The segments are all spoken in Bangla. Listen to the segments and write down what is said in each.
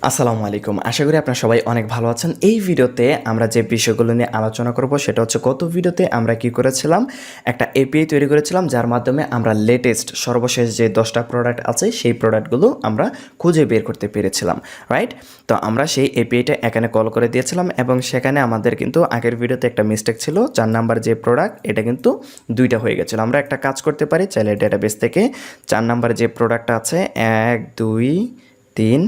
আসসালামু আলাইকুম। আশা করি আপনারা সবাই অনেক ভালো আছেন। এই ভিডিওতে আমরা যে বিষয়গুলো নিয়ে আলোচনা করব সেটা হচ্ছে গত ভিডিওতে আমরা কি করেছিলাম, একটা এপিআই তৈরি করেছিলাম যার মাধ্যমে আমরা লেটেস্ট সর্বশেষ যে 10টা প্রোডাক্ট আছে সেই প্রোডাক্টগুলো আমরা খুঁজে বের করতে পেরেছিলাম, রাইট? তো আমরা সেই এপিআইটা এখানে কল করে দিয়েছিলাম এবং সেখানে আমাদের কিন্তু আগের ভিডিওতে একটা মিস্টেক ছিল। 4 নাম্বার যে প্রোডাক্ট এটা কিন্তু 2টা হয়ে গেছিলো। আমরা একটা কাজ করতে পারি, চাইলে ডেটাবেস থেকে 4 নাম্বার যে প্রোডাক্ট আছে 1 2 3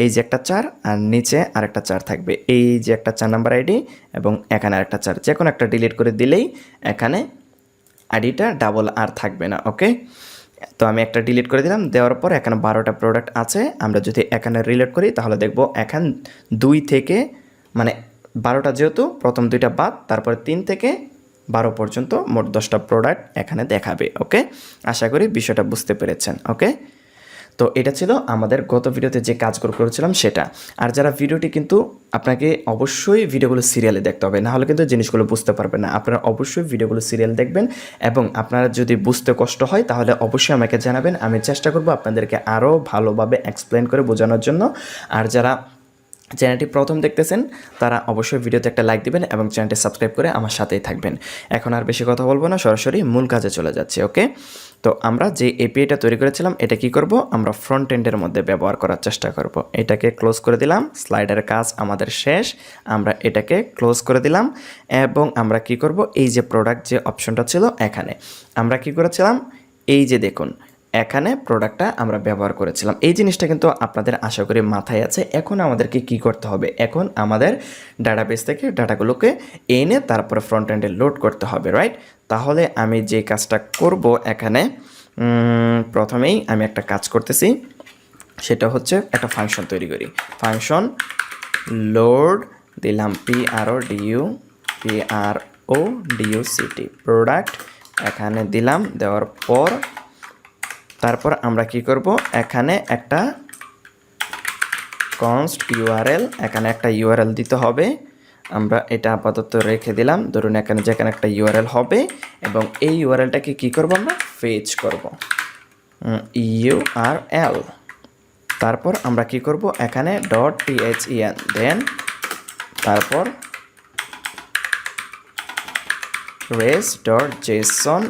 এই যে একটা 4 আর নিচে আরেকটা 4 থাকবে, এই যে একটা 4 নাম্বার আইডি এবং এখানে আরেকটা 4, যে কোনো একটা ডিলিট করে দিলেই এখানে আইডিটা ডাবল আর থাকবে না। ওকে, তো আমি একটা ডিলিট করে দিলাম। দেওয়ার পর এখানে 12টা প্রোডাক্ট আছে। আমরা যদি এখানে রিলেট করি তাহলে দেখব এখান 2 থেকে মানে 12টা, যেহেতু প্রথম 2টা বাদ, তারপর 3 থেকে 12 পর্যন্ত মোট 10টা প্রোডাক্ট এখানে দেখাবে। ওকে, আশা করি বিষয়টা বুঝতে পেরেছেন। ওকে, তো এটা ছিল আমাদের গত ভিডিওতে যে কাজগুলো করেছিলাম সেটা। আর যারা ভিডিওটি কিন্তু আপনাকে অবশ্যই ভিডিওগুলো সিরিয়ালে দেখতে হবে, নাহলে কিন্তু জিনিসগুলো বুঝতে পারবেন না। আপনারা অবশ্যই ভিডিওগুলো সিরিয়াল দেখবেন এবং আপনারা যদি বুঝতে কষ্ট হয় তাহলে অবশ্যই আমাকে জানাবেন। আমি চেষ্টা করব আপনাদেরকে আরও ভালোভাবে এক্সপ্লেন করে বোঝানোর জন্য। আর যারা চ্যানেলটি প্রথম দেখতেছেন তারা অবশ্যই ভিডিওতে একটা লাইক দিবেন এবং চ্যানেলটি সাবস্ক্রাইব করে আমার সাথেই থাকবেন। এখন আর বেশি কথা বলবো না, সরাসরি মূল কাজে চলে যাচ্ছি। ওকে, তো আমরা যে এপিআইটা তৈরি করেছিলাম এটা কি করব, আমরা ফ্রন্ট এন্ডের মধ্যে ব্যবহার করার চেষ্টা করব। এটাকে ক্লোজ করে দিলাম, স্লাইডারের কাজ আমাদের শেষ। আমরা এটাকে ক্লোজ করে দিলাম এবং আমরা কি করব, এই যে প্রোডাক্ট যে অপশনটা ছিল এখানে আমরা কি করেছিলাম, এই যে দেখুন এখানে প্রোডাক্টটা আমরা ব্যবহার করেছিলাম। এই জিনিসটা কিন্তু আপনাদের আশা করি মাথায় আছে। এখন আমাদেরকে কি করতে হবে, এখন আমাদের ডাটাবেস থেকে ডাটাগুলোকে এনে তারপরে ফ্রন্ট এন্ডে লোড করতে হবে, রাইট? তাহলে আমি যে কাজটা করব এখানে, প্রথমেই আমি একটা কাজ করতেছি, সেটা হচ্ছে একটা ফাংশন তৈরি করি। ফাংশন লোড দিলাম PRODUCT প্রোডাক্ট এখানে দিলাম। দেওয়ার পর তারপর আমরা কি করব, এখানে একটা কনস্ট ইউআরএল, এখানে একটা ইউআরএল দিতে হবে। আমরা এটা আপাতত রেখে দিলাম। ধরুন এখানে যেখানে একটা ইউআরএল হবে এবং এই ইউআরএলটাকে কি করব, আমরা ফেচ করব ইউআরএল। তারপর আমরা কি করব, এখানে .then দেন তারপর res.json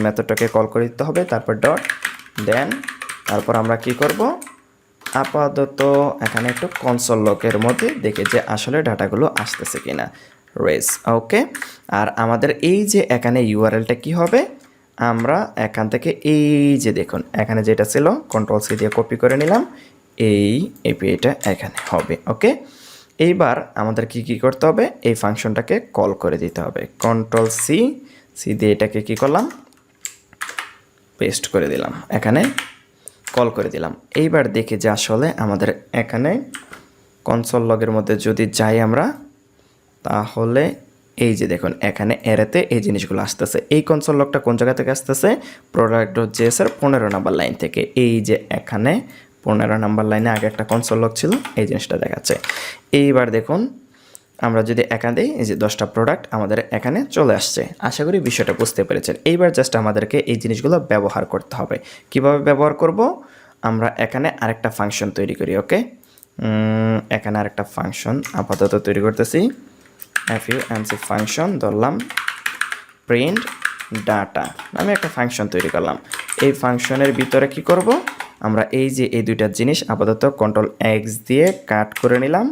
মেথডটাকে কল করে দিতে হবে। তারপর দেন তারপর আমরা কি করব, আপাতত এখানে একটু কনসোল লগের মধ্যে দেখে যে আসলে ডাটাগুলো আসতেছে কিনা, রেস। ওকে, আর আমাদের এই যে এখানে ইউআরএলটা কি হবে, আমরা এখান থেকে এই যে দেখুন এখানে যেটা ছিল Ctrl+C দিয়ে কপি করে নিলাম, এই এপিআইটা এখানে হবে। ওকে, এইবার আমাদের কি করতে হবে, এই ফাংশনটাকে কল করে দিতে হবে। Ctrl+C দিয়ে এটাকে কি করলাম, পেস্ট করে দিলাম, এখানে কল করে দিলাম। এইবার দেখি যে আসলে আমাদের এখানে কনসোল লগের মধ্যে যদি যাই আমরা, তাহলে এই যে দেখুন এখানে এরেতে এই জিনিসগুলো আসতেছে। এই কনসোল লগটা কোন জায়গা থেকে আসতেছে, product.js এর 15 নাম্বার লাইন থেকে। এই যে এখানে 15 নাম্বার লাইনে আগে একটা কনসোল লগ ছিল, এই জিনিসটা দেখাচ্ছে। এইবার দেখুন আমরা যদি এখানে দিই, এই যে 10টা প্রোডাক্ট আমাদের এখানে চলে আসছে। আশা করি বিষয়টা বুঝতে পেরেছেন। এইবার জাস্ট আমাদেরকে এই জিনিসগুলো ব্যবহার করতে হবে। কিভাবে ব্যবহার করব, আমরা এখানে আরেকটা ফাংশন তৈরি করি। ওকে, এখানে আরেকটা ফাংশন আপাতত তৈরি করতেছি। func ফাংশন ধরলাম, প্রিন্ট ডাটা আমি একটা ফাংশন তৈরি করলাম। এই ফাংশনের ভিতরে কি করব, আমরা এই যে এই দুইটা জিনিস আপাতত Ctrl+X দিয়ে কাট করে নিলাম।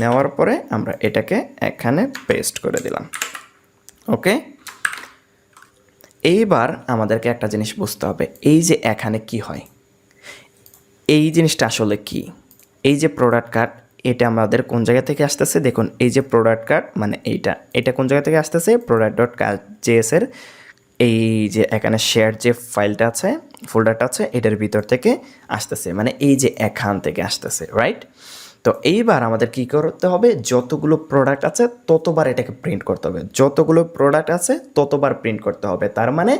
নেওয়ার পরে আমরা এটাকে এখানে পেস্ট করে দিলাম। ওকে, এইবার আমাদেরকে একটা জিনিস বুঝতে হবে, এই যে এখানে কি হয়, এই জিনিসটা আসলে কি, এই যে প্রোডাক্ট কার্ড এটা আমাদের কোন জায়গা থেকে আসতেছে, দেখুন এই যে প্রোডাক্ট কার্ড মানে এটা কোন জায়গা থেকে আসতেছে, product.js এর এই যে এখানে শেয়ার যে ফাইলটা আছে, ফোল্ডারটা আছে, এটার ভিতর থেকে আসতেছে, মানে এই যে এখান থেকে আসতেছে, রাইট? তো এইবার আমাদের কি করতে হবে, যতগুলো প্রোডাক্ট আছে ততবার এটাকে প্রিন্ট করতে হবে, যতগুলো প্রোডাক্ট আছে ততবার প্রিন্ট করতে হবে। তার মানে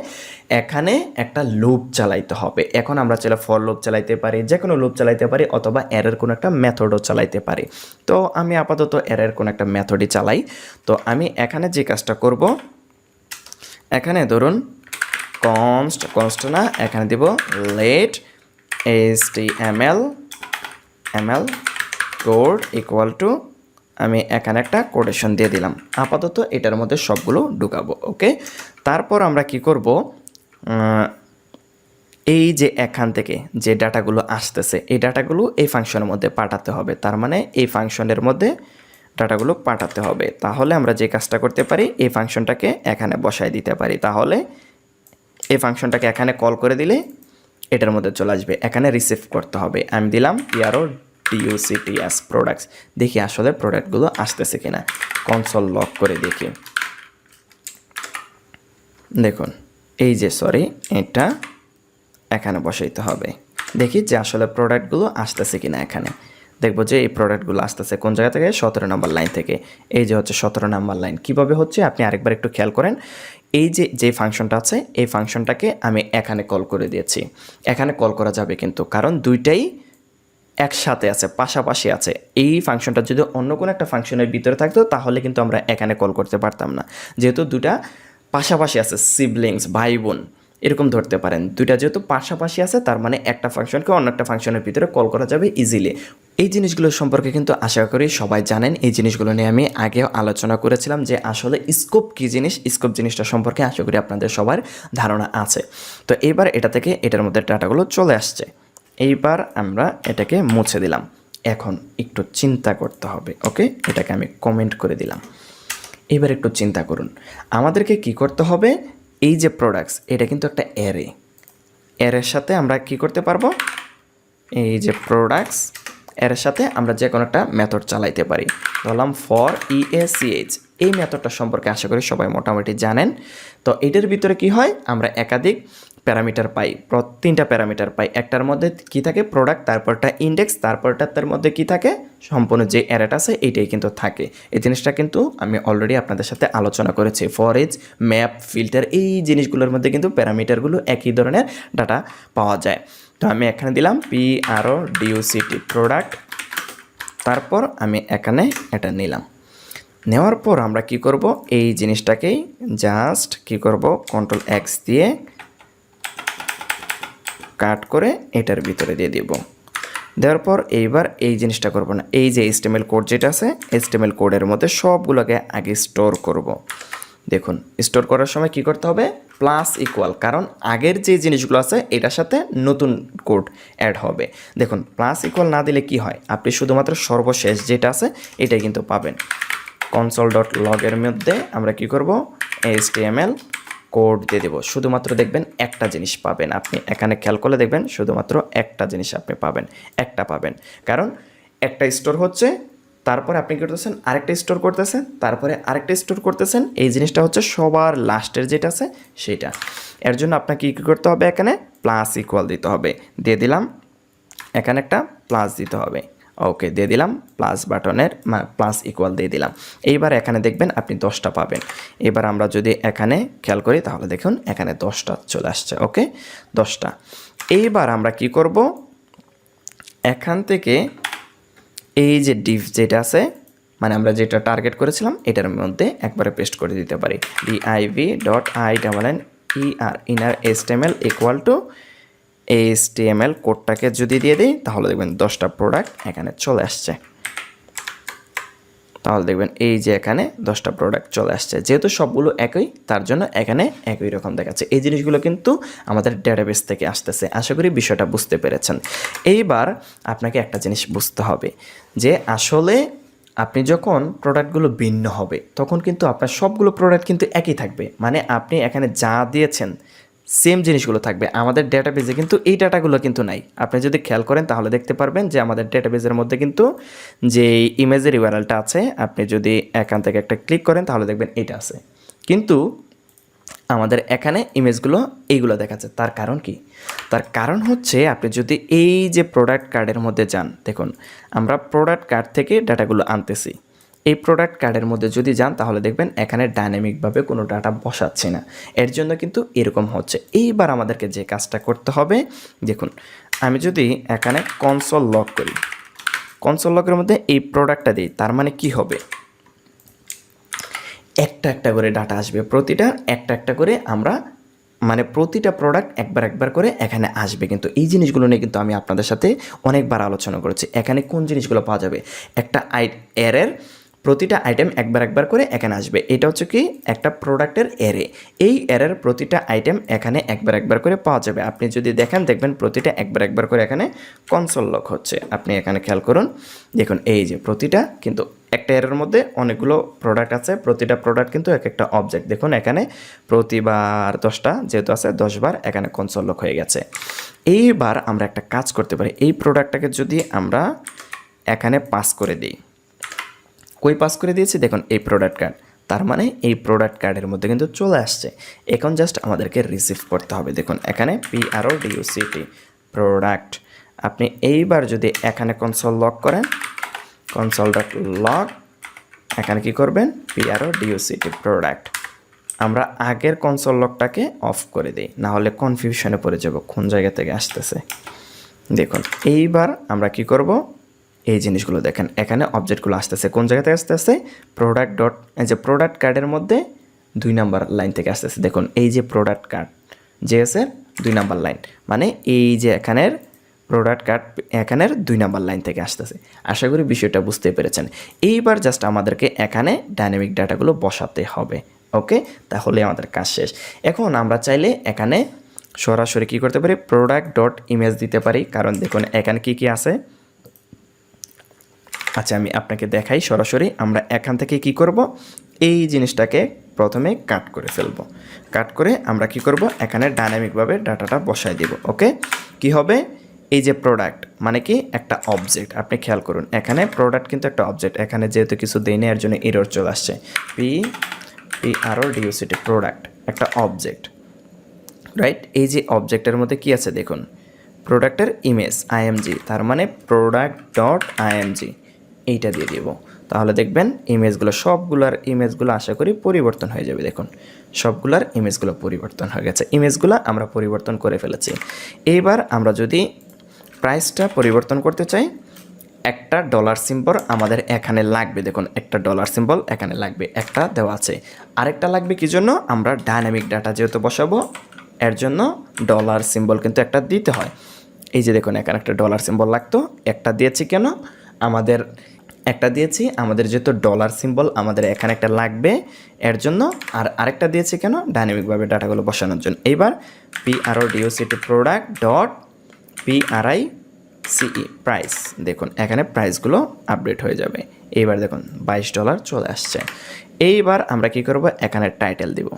এখানে একটা লুপ চালাইতে হবে। এখন আমরা চাইলে ফর লুপ চালাইতে পারি, যে কোনো লুপ চালাইতে পারি, অথবা এরের কোনো একটা মেথডও চালাইতে পারি। তো আমি আপাতত এরের কোনো একটা মেথডই চালাই। তো আমি এখানে যে কাজটা করব, এখানে ধরুন কনস্ট না, এখানে দিব let html code equal to আমি এখানে একটা কোটেশন দিয়ে দিলাম। আপাতত এটার মধ্যে সবগুলো ঢুকাবো। ওকে, তারপর আমরা কি করব, এই যে এখান থেকে যে ডাটাগুলো আসতেছে এই ডাটাগুলো এই ফাংশনের মধ্যে পাঠাতে হবে। তার মানে এই ফাংশনের মধ্যে ডাটাগুলো পাঠাতে হবে। তাহলে আমরা যে কাজটা করতে পারি, এই ফাংশনটাকে এখানে বসায় দিতে পারি। তাহলে এই ফাংশনটাকে এখানে কল করে দিলে এটার মধ্যে চলে আসবে। এখানে রিসিভ করতে হবে। আমি দিলাম PRODUCTS প্রোডাক্টস। দেখি আসলে প্রোডাক্টগুলো আসতেছে কিনা। কনসোল লক করে দেখি। দেখুন এই যে এটা এখানে বসাইতে হবে। দেখি যে আসলে প্রোডাক্টগুলো আসতেছে কিনা। এখানে দেখবো যে এই প্রোডাক্টগুলো আসতেছে কোন জায়গা থেকে, 17 নম্বর লাইন থেকে। এই যে হচ্ছে 17 নম্বর লাইন। কিভাবে হচ্ছে আপনি আরেকবার একটু খেয়াল করেন। এই যে ফাংশনটা আছে এই ফাংশনটাকে আমি এখানে কল করে দিয়েছি। এখানে কল করা যাবে কিন্তু, কারণ দুইটাই একসাথে আছে, পাশাপাশি আছে। এই ফাংশনটা যদি অন্য কোনো একটা ফাংশনের ভিতরে থাকতো তাহলে কিন্তু আমরা এখানে কল করতে পারতাম না। যেহেতু দুটা পাশাপাশি আছে, সিবলিংস, ভাই বোন এরকম ধরতে পারেন। দুইটা যেহেতু পাশাপাশি আছে তার মানে একটা ফাংশনকে অন্য একটা ফাংশনের ভিতরে কল করা যাবে ইজিলি। এই জিনিসগুলো সম্পর্কে কিন্তু আশা করি সবাই জানেন। এই জিনিসগুলো নিয়ে আমি আগেও আলোচনা করেছিলাম যে আসলে স্কোপ কী জিনিস। স্কোপ জিনিসটা সম্পর্কে আশা করি আপনাদের সবার ধারণা আছে। তো এইবার এটা থেকে এটার মধ্যে ডাটাগুলো চলে আসছে। এইবার আমরা এটাকে মুছে দিলাম। এখন একটু চিন্তা করতে হবে। ওকে, এটাকে আমি কমেন্ট করে দিলাম। এবার একটু চিন্তা করুন, আমাদেরকে কি করতে হবে। এই যে প্রোডাক্টস এটা কিন্তু একটা এর সাথে আমরা কি করতে পারবো, এই যে প্রোডাক্টস এর সাথে আমরা যে কোনো একটা মেথড চালাইতে পারি। বললাম ফর EACH। এই মেথডটা সম্পর্কে আশা করি সবাই মোটামুটি জানেন। তো এটার ভিতরে কি হয়, আমরা একাধিক প্যারামিটার পাই, 3টা প্যারামিটার পাই। একটার মধ্যে কি থাকে প্রোডাক্ট, তারপরটা ইন্ডেক্স, তারপরটার মধ্যে কি থাকে সম্পূর্ণ যে অ্যারেটা আছে এইটাই কিন্তু থাকে। এই জিনিসটা কিন্তু আমি অলরেডি আপনাদের সাথে আলোচনা করেছি। ফর ইচ, ম্যাপ, ফিল্টার, এই জিনিসগুলোর মধ্যে কিন্তু প্যারামিটারগুলো একই ধরনের ডাটা পাওয়া যায়। তো আমি এখানে দিলাম PRODUCT প্রোডাক্ট। তারপর আমি এখানে এটা নিলাম। নেওয়ার পর আমরা কি করব, এই জিনিসটাকেই জাস্ট কি করব, Ctrl+X দিয়ে কাট করে এটার ভিতরে দিয়ে দিব। দেওয়ার পর এইবার এই জিনিসটা করব না, এই যে HTML কোড যেটা আছে HTML কোডের মধ্যে সবগুলোকে আগে স্টোর করব। দেখুন স্টোর করার সময় কি করতে হবে, প্লাস ইকুয়াল, কারণ আগের যে জিনিসগুলো আছে এটার সাথে নতুন কোড অ্যাড হবে। দেখুন প্লাস ইকুয়াল না দিলে কি হয়, আপনি শুধুমাত্র সর্বশেষ যেটা আছে এটাই কিন্তু পাবেন। console.log এর মধ্যে আমরা কি করব, HTML কোড দিয়ে দেবো। শুধুমাত্র দেখবেন একটা জিনিস পাবেন আপনি। এখানে খেয়াল করলে দেখবেন শুধুমাত্র একটা জিনিস আপনি পাবেন, একটা পাবেন। কারণ একটা স্টোর হচ্ছে, তারপরে আপনি কী করতেছেন আরেকটা স্টোর করতেছেন, তারপরে আরেকটা স্টোর করতেছেন। এই জিনিসটা হচ্ছে সবার লাস্টের যেটা আছে সেটা। এর জন্য আপনাকে কী করতে হবে, এখানে প্লাস ইকুয়াল দিতে হবে। দিয়ে দিলাম, এখানে একটা প্লাস দিতে হবে। ওকে দিয়ে দিলাম, প্লাস বাটনের প্লাস ইকুয়াল দিয়ে দিলাম। এইবার এখানে দেখবেন আপনি 10টা পাবেন। এবার আমরা যদি এখানে খেয়াল করি তাহলে দেখুন এখানে 10টা চলে আসছে। ওকে 10টা। এইবার আমরা কি করব, এখান থেকে এই যে ডিভ যেটা আছে, মানে আমরা যেটা টার্গেট করেছিলাম এটার মধ্যে একবারে পেস্ট করে দিতে পারি। div.inner inner HTML equal to HTML কোডটাকে যদি দিয়ে দিই তাহলে দেখবেন 10টা প্রোডাক্ট এখানে চলে আসছে। তাহলে দেখবেন এই যে এখানে 10টা প্রোডাক্ট চলে আসছে। যেহেতু সবগুলো একই তার জন্য এখানে একই রকম দেখাচ্ছে। এই জিনিসগুলো কিন্তু আমাদের ডেটাবেস থেকে আসতেছে। আশা করি বিষয়টা বুঝতে পেরেছেন। এইবার আপনাকে একটা জিনিস বুঝতে হবে যে আসলে আপনি যখন প্রোডাক্টগুলো ভিন্ন হবে তখন কিন্তু আপনার সবগুলো প্রোডাক্ট কিন্তু একই থাকবে। মানে আপনি এখানে যা দিয়েছেন সেম জিনিসগুলো থাকবে। আমাদের ডেটাবেজে কিন্তু এই ডাটাগুলো কিন্তু নাই। আপনি যদি খেয়াল করেন তাহলে দেখতে পারবেন যে আমাদের ডেটাবেজের মধ্যে কিন্তু যে ইমেজের ইউআরএলটা আছে, আপনি যদি এখান থেকে একটা ক্লিক করেন তাহলে দেখবেন এটা আছে, কিন্তু আমাদের এখানে ইমেজগুলো এইগুলো দেখাচ্ছে। তার কারণ কি? তার কারণ হচ্ছে আপনি যদি এই যে প্রোডাক্ট কার্ডের মধ্যে যান, দেখুন আমরা প্রোডাক্ট কার্ড থেকে ডাটাগুলো আনতেছি। এই প্রোডাক্ট কার্ডের মধ্যে যদি যান তাহলে দেখবেন এখানে ডাইনামিকভাবে কোনো ডাটা বসাচ্ছে না। এর জন্য কিন্তু এরকম হচ্ছে। এইবার আমাদেরকে যে কাজটা করতে হবে, দেখুন আমি যদি এখানে কনসোল লক করি, কনসোল লকের মধ্যে এই প্রোডাক্টটা দিই, তার মানে কি হবে, একটা একটা করে ডাটা আসবে, প্রতিটার একটা একটা করে আমরা মানে প্রতিটা প্রোডাক্ট একবার একবার করে এখানে আসবে, কিন্তু এই জিনিসগুলো নিয়ে কিন্তু আমি আপনাদের সাথে অনেকবার আলোচনা করেছি। এখানে কোন জিনিসগুলো পাওয়া যাবে, একটা এরের প্রতিটা আইটেম একবার একবার করে এখানে আসবে, এটা হচ্ছে কি একটা প্রোডাক্টের এরে। এই এরের প্রতিটা আইটেম এখানে একবার একবার করে পাওয়া যাবে। আপনি যদি দেখেন দেখবেন প্রতিটা একবার একবার করে এখানে কনসোল লক হচ্ছে। আপনি এখানে খেয়াল করুন, দেখুন এই যে প্রতিটা কিন্তু একটা এরের মধ্যে অনেকগুলো প্রোডাক্ট আছে, প্রতিটা প্রোডাক্ট কিন্তু এক একটা অবজেক্ট। দেখুন এখানে প্রতিবার 10টা যেহেতু আছে 10 বার এখানে কনসোল লক হয়ে গেছে। এইবার আমরা একটা কাজ করতে পারি, এই প্রোডাক্টটাকে যদি আমরা এখানে পাস করে দিই, কই পাস করে দিয়েছি দেখুন এই প্রোডাক্ট কার্ড, তার মানে এই প্রোডাক্ট কার্ডের মধ্যে কিন্তু চলে আসছে। এখন জাস্ট আমাদেরকে রিসিভ করতে হবে। দেখুন এখানে PRODUCT প্রোডাক্ট। আপনি এইবার যদি এখানে কনসোল লক করেন, কনসোল ডট লক, এখানে কি করবেন PRODUCT প্রোডাক্ট। আমরা আগের কনসোল লকটাকে অফ করে দিই, না হলে কনফিউশনে পড়ে যাব কোন জায়গা থেকে আসতেছে। দেখুন এইবার আমরা কি করব, এই জিনিসগুলো দেখেন এখানে অবজেক্টগুলো আসতেছে কোন জায়গা থেকে আসতেছে, প্রোডাক্ট ডট এই যে প্রোডাক্ট কার্ডের মধ্যে 2 নাম্বার লাইন থেকে আসতেছে। দেখুন এই যে প্রোডাক্ট কার্ড জেএসের 2 নাম্বার লাইন, মানে এই যে এখানের প্রোডাক্ট কার্ড এখানের 2 নাম্বার লাইন থেকে আসতেছে। আশা করি বিষয়টা বুঝতে পেরেছেন। এইবার জাস্ট আমাদেরকে এখানে ডাইনামিক ডাটাগুলো বসাতে হবে। ওকে, তাহলে আমাদের কাজ শেষ। এখন আমরা চাইলে এখানে সরাসরি কী করতে পারি, প্রোডাক্ট ডট ইমেজ দিতে পারি, কারণ দেখুন এখানে কি কি আছে। আচ্ছা আমি আপনাকে দেখাই সরাসরি। আমরা এখান থেকে কি করব, এই জিনিসটাকে প্রথমে কাট করে ফেলব। কাট করে আমরা কি করব, এখানে ডাইনামিকভাবে ডাটাটা বসায় দিব। ওকে, কি হবে, এই যে প্রোডাক্ট মানে কি একটা অবজেক্ট। আপনি খেয়াল করুন এখানে প্রোডাক্ট কিন্তু একটা অবজেক্ট, এখানে যেহেতু কিছু দেই না এর জন্য এরর চলে আসছে। PRODUCT প্রোডাক্ট একটা অবজেক্ট, রাইট। এই যে অবজেক্টের মধ্যে কি আছে দেখুন, প্রোডাক্টের ইমেজ IMG, তার মানে প্রোডাক্ট ডট IMG এইটা দিয়ে দিব। তাহলে দেখবেন ইমেজগুলো সবগুলোর ইমেজগুলো আশা করি পরিবর্তন হয়ে যাবে। দেখুন সবগুলোর ইমেজগুলো পরিবর্তন হয়ে গেছে, ইমেজগুলো আমরা পরিবর্তন করে ফেলেছি। এইবার আমরা যদি প্রাইসটা পরিবর্তন করতে চাই, একটা ডলার সিম্বল আমাদের এখানে লাগবে। দেখুন একটা ডলার সিম্বল এখানে লাগবে, একটা দেওয়া আছে। আরেকটা লাগবে কি জন্য, আমরা ডাইনামিক ডাটা যেহেতু বসাবো এর জন্য ডলার সিম্বল কিন্তু একটা দিতে হয়। এই যে দেখুন এখানে একটা ডলার সিম্বল লাগতো, একটা দিয়েছি কেন, আমাদের একটা দিয়েছি আমাদের যেহেতু ডলার সিম্বল আমাদের এখানে একটা লাগবে এর জন্য, আর আরেকটা দিয়েছি কেন, ডাইনামিকভাবে ডাটাগুলো বসানোর জন্য। এইবার PRODUCT product dot PRICE price, দেখুন এখানে প্রাইসগুলো আপডেট হয়ে যাবে। এইবার দেখুন $22 চলে আসছে। এইবার আমরা কি করব, এখানে টাইটেল দিব।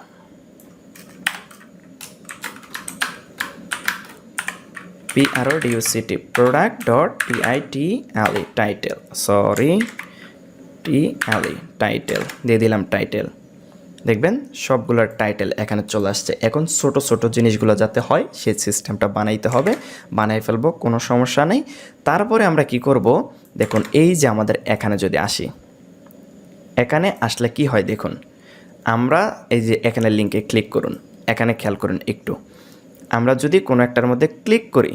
PRODUCT product dot TITLE title, sorry TLE title দিয়ে দিলাম টাইটেল। দেখবেন সবগুলোর টাইটেল এখানে চলে আসছে। এখন ছোট ছোট জিনিসগুলো যাতে হয় সেই সিস্টেমটা বানাইতে হবে, বানাই ফেলবো, কোনো সমস্যা নেই। তারপরে আমরা কি করব, দেখুন এই যে আমাদের এখানে যদি আসি, এখানে আসলে কি হয় দেখুন, আমরা এই যে এখানে লিঙ্কে ক্লিক করুন, এখানে খেয়াল করুন একটু, আমরা যদি কোনো একটার মধ্যে ক্লিক করি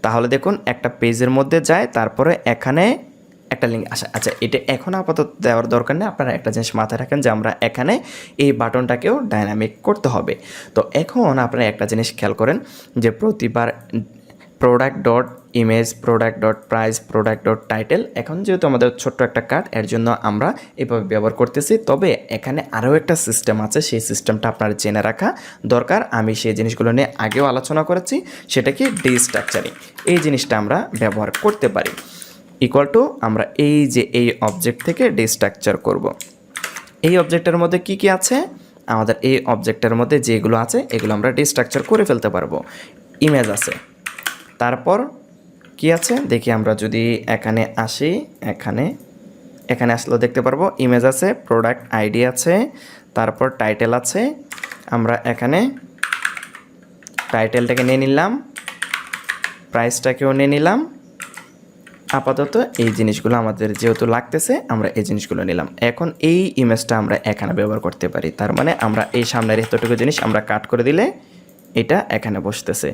তাহলে দেখুন একটা পেজের মধ্যে যায়, তারপরে এখানে একটা লিঙ্ক আসে। আচ্ছা এটা এখন আপাতত দেওয়ার দরকার নেই, আপনারা একটা জিনিস মাথায় রাখেন যে আমরা এখানে এই বাটনটাকেও ডাইনামিক করতে হবে। তো এখন আপনারা একটা জিনিস খেয়াল করেন যে প্রতিবার product dot image, product dot price, product dot title, এখন যেহেতু আমাদের ছোট্ট একটা কার্ড এর জন্য আমরা এভাবে ব্যবহার করতেছি। তবে এখানে আরও একটা সিস্টেম আছে, সেই সিস্টেমটা আপনার জেনে রাখা দরকার। আমি সেই জিনিসগুলো নিয়ে আগেও আলোচনা করেছি, সেটা কি ডিস্ট্রাকচারিং। এই জিনিসটা আমরা ব্যবহার করতে পারি। ইকুয়াল টু আমরা এই যে এই অবজেক্ট থেকে ডিস্ট্রাকচার করব। এই অবজেক্টের মধ্যে কি কি আছে, আমাদের এই অবজেক্টের মধ্যে যেগুলো আছে এগুলো আমরা ডিস্ট্রাকচার করে ফেলতে পারবো। ইমেজ আছে, তারপর কি আছে দেখি, আমরা যদি এখানে আসি, এখানে আসলেও দেখতে পারবো ইমেজ আছে, প্রোডাক্ট আইডি আছে, তারপর টাইটেল আছে। আমরা এখানে টাইটেলটাকে নিয়ে নিলাম, প্রাইসটাকেও নিয়ে নিলাম। আপাতত এই জিনিসগুলো আমাদের যেহেতু লাগতেছে আমরা এই জিনিসগুলো নিলাম। এখন এই ইমেজটা আমরা এখানে ব্যবহার করতে পারি, তার মানে আমরা এই সামনের এতটুকু জিনিস আমরা কাট করে দিলে এটা এখানে বসতেছে।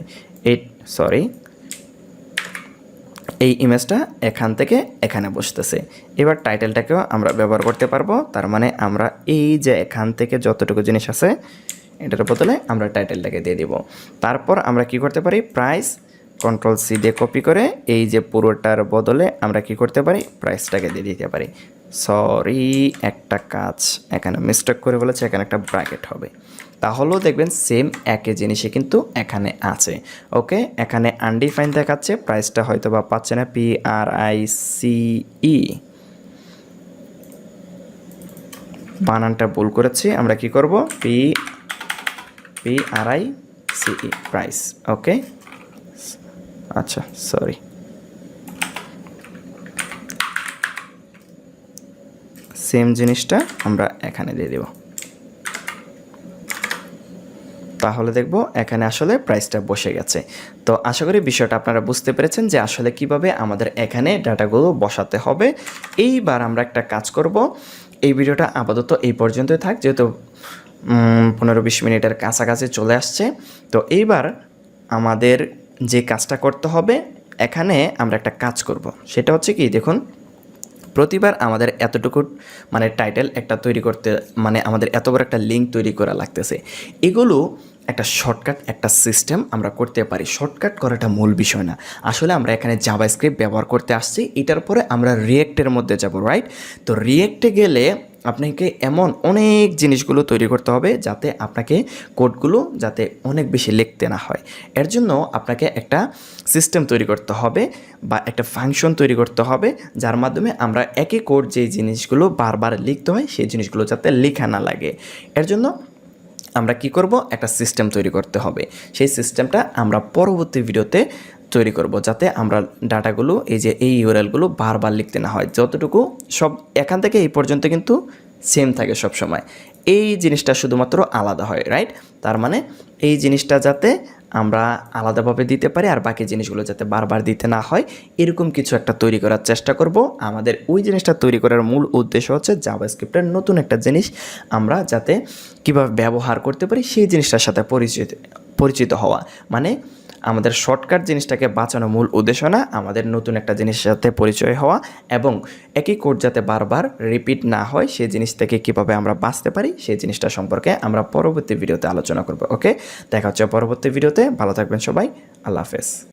এই ইমেজটা এখান থেকে এখানে বসতেছে। এবার টাইটেলটাকেও আমরা ব্যবহার করতে পারবো, তার মানে আমরা এই যে এখান থেকে যতটুকু জিনিস আছে এটার বদলে আমরা টাইটেলটাকে দিয়ে দিব। তারপর আমরা কি করতে পারি, প্রাইস কন্ট্রোল সি দিয়ে কপি করে এই যে পুরোটার বদলে আমরা কি করতে পারি, প্রাইসটাকে দিয়ে দিতে পারি। সরি, একটা কাজ এখানে মিস্টেক করে বলেছে, এখানে একটা ব্র্যাকেট হবে। তাহলেও দেখবেন সেম একই জিনিসই কিন্তু এখানে আছে। ওকে, এখানে আনডিফাইন দেখাচ্ছে, প্রাইসটা হয়তো বা পাচ্ছে না, PRICE, বানানটা ভুল করেছি। আমরা কি করব, PRICE, প্রাইস। ওকে, আচ্ছা সরি, সেম জিনিসটা আমরা এখানে দিয়ে দেব। তাহলে দেখব এখানে আসলে প্রাইসটা বসে গেছে। তো আশা করি বিষয়টা আপনারা বুঝতে পেরেছেন যে আসলে কিভাবে আমাদের এখানে ডাটাগুলো বসাতে হবে। এইবার আমরা একটা কাজ করব, এই ভিডিওটা আপাতত এই পর্যন্তই থাক, যেহেতু 15-20 মিনিটের কাছাকাছি চলে আসছে। তো এইবার আমাদের যে কাজটা করতে হবে, এখানে আমরা একটা কাজ করব, সেটা হচ্ছে কি, দেখুন প্রতিবার আমাদের এতটুকু মানে টাইটেল একটা তৈরি করতে, মানে আমাদের এত বড় একটা লিঙ্ক তৈরি করা লাগতেছে। এগুলো একটা শর্টকাট, একটা সিস্টেম আমরা করতে পারি। শর্টকাট করাটা মূল বিষয় না, আসলে আমরা এখানে জাভাস্ক্রিপ্ট ব্যবহার করতে আসছি, এটার পরে আমরা রিয়েক্টের মধ্যে যাব, রাইট? তো রিয়েক্টে গেলে আপনাকে এমন অনেক জিনিসগুলো তৈরি করতে হবে যাতে আপনাকে কোডগুলো যাতে অনেক বেশি লিখতে না হয়। এর জন্য আপনাকে একটা সিস্টেম তৈরি করতে হবে বা একটা ফাংশন তৈরি করতে হবে, যার মাধ্যমে আমরা একই কোড যেই জিনিসগুলো বারবার লিখতে হয় সেই জিনিসগুলো যাতে লেখা না লাগে। এর জন্য আমরা কি করব, একটা সিস্টেম তৈরি করতে হবে। সেই সিস্টেমটা আমরা পরবর্তী ভিডিওতে তৈরি করব, যাতে আমরা ডাটাগুলো এই ইউআরএলগুলো বারবার লিখতে না হয়। যতটুকু সব এখান থেকে এই পর্যন্ত কিন্তু সেম থাকে সব সময়, এই জিনিসটা শুধুমাত্র আলাদা হয়, রাইট? তার মানে এই জিনিসটা যাতে আমরা আলাদাভাবে দিতে পারি আর বাকি জিনিসগুলো যাতে বারবার দিতে না হয়, এরকম কিছু একটা তৈরি করার চেষ্টা করব। আমাদের ওই জিনিসটা তৈরি করার মূল উদ্দেশ্য হচ্ছে জাভাস্ক্রিপ্টের নতুন একটা জিনিস আমরা যাতে কীভাবে ব্যবহার করতে পারি সেই জিনিসটার সাথে পরিচিত হওয়া। মানে আমাদের শর্টকাট জিনিসটাকে বাঁচানো মূল উদ্দেশ্য না, আমাদের নতুন একটা জিনিসের সাথে পরিচয় হওয়া এবং একই কোড যাতে বারবার রিপিট না হয় সেই জিনিস থেকে কীভাবে আমরা বাঁচতে পারি সেই জিনিসটা সম্পর্কে আমরা পরবর্তী ভিডিওতে আলোচনা করব। ওকে, দেখা হচ্ছে পরবর্তী ভিডিওতে। ভালো থাকবেন সবাই, আল্লাহ হাফেজ।